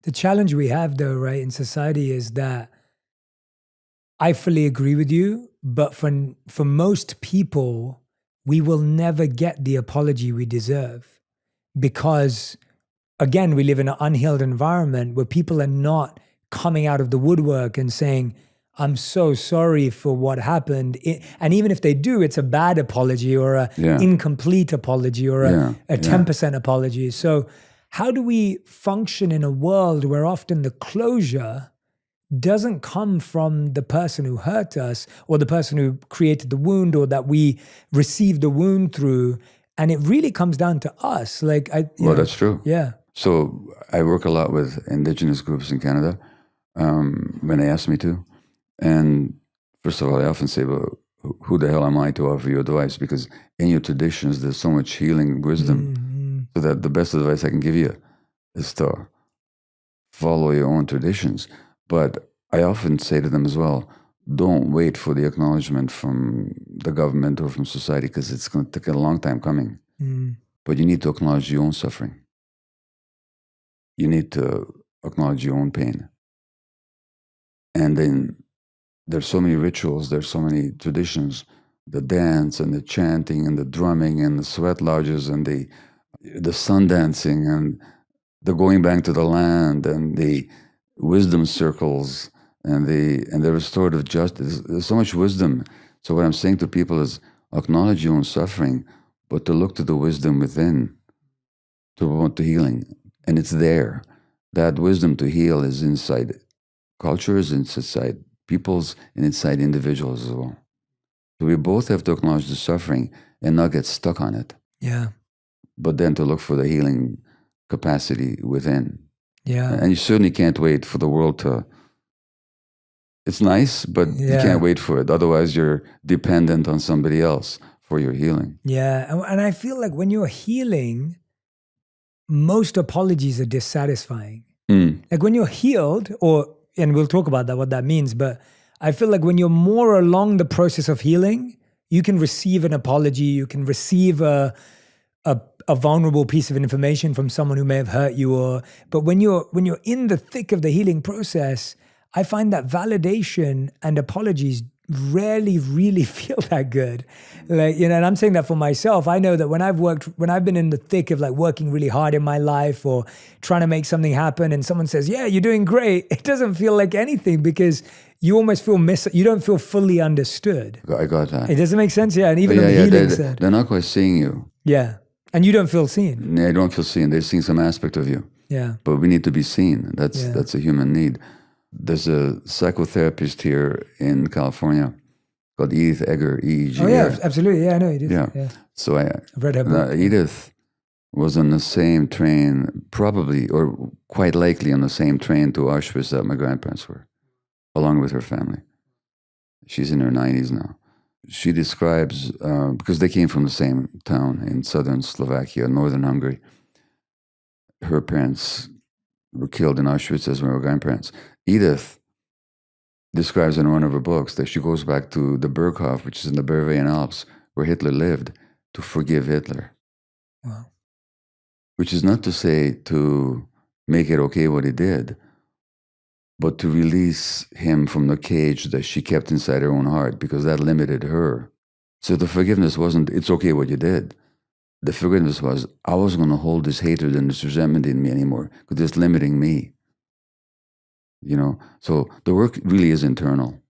The challenge we have though, right, in society is that I fully agree with you, but for most people, we will never get the apology we deserve because, again, we live in an unhealed environment where people are not coming out of the woodwork and saying, I'm so sorry for what happened. And even if they do, it's a bad apology or a incomplete apology or a 10% apology. So how do we function in a world where often the closure doesn't come from the person who hurt us or the person who created the wound or that we received the wound through, and it really comes down to us? Like, that's true. Yeah. So I work a lot with Indigenous groups in Canada when they ask me to. And first of all, I often say, well, who the hell am I to offer you advice? Because in your traditions, there's so much healing wisdom. So that the best advice I can give you is to follow your own traditions. But I often say to them as well, don't wait for the acknowledgement from the government or from society, because it's going to take a long time coming. But you need to acknowledge your own suffering. You need to acknowledge your own pain. And then there's so many rituals, there's so many traditions, the dance and the chanting and the drumming and the sweat lodges and the sun dancing and the going back to the land and the wisdom circles and the restorative justice. There's so much wisdom. So what I'm saying to people is acknowledge your own suffering, but to look to the wisdom within to promote the healing. And it's there. That wisdom to heal is inside cultures, inside peoples, and inside individuals as well. So we both have to acknowledge the suffering and not get stuck on it. Yeah. But then to look for the healing capacity within. Yeah. And you certainly can't wait for the world to... It's nice, but you can't wait for it. Otherwise, you're dependent on somebody else for your healing. Yeah. And I feel like when you're healing, most apologies are dissatisfying. Like when you're healed, and we'll talk about that, what that means, but I feel like when you're more along the process of healing, you can receive an apology, you can receive a vulnerable piece of information from someone who may have hurt you, but when you're in the thick of the healing process, I find that validation and apologies rarely really feel that good. Like, and I'm saying that for myself. I know that when I've been in the thick of like working really hard in my life or trying to make something happen and someone says, yeah, you're doing great, it doesn't feel like anything because you almost feel you don't feel fully understood. I got that. It doesn't make sense. Yeah. And even on the healing side. They're not quite seeing you. Yeah. And you don't feel seen. They don't feel seen. They're seeing some aspect of you. Yeah. But we need to be seen. That's a human need. There's a psychotherapist here in California called Edith Eger, E-E-G. Oh, yeah, absolutely. Yeah, I know Edith. Yeah. So I've read her book. Edith was on the same train, probably, or quite likely on the same train to Auschwitz that my grandparents were, along with her family. She's in her 90s now. She describes, because they came from the same town in southern Slovakia, northern Hungary. Her parents were killed in Auschwitz as were her grandparents. Edith describes in one of her books that she goes back to the Berghof, which is in the Bavarian Alps, where Hitler lived, to forgive Hitler. Wow. Which is not to say to make it okay what he did, but to release him from the cage that she kept inside her own heart, because that limited her. So the forgiveness wasn't, it's okay what you did. The forgiveness was, I wasn't going to hold this hatred and this resentment in me anymore, because it's limiting me. So the work really is internal.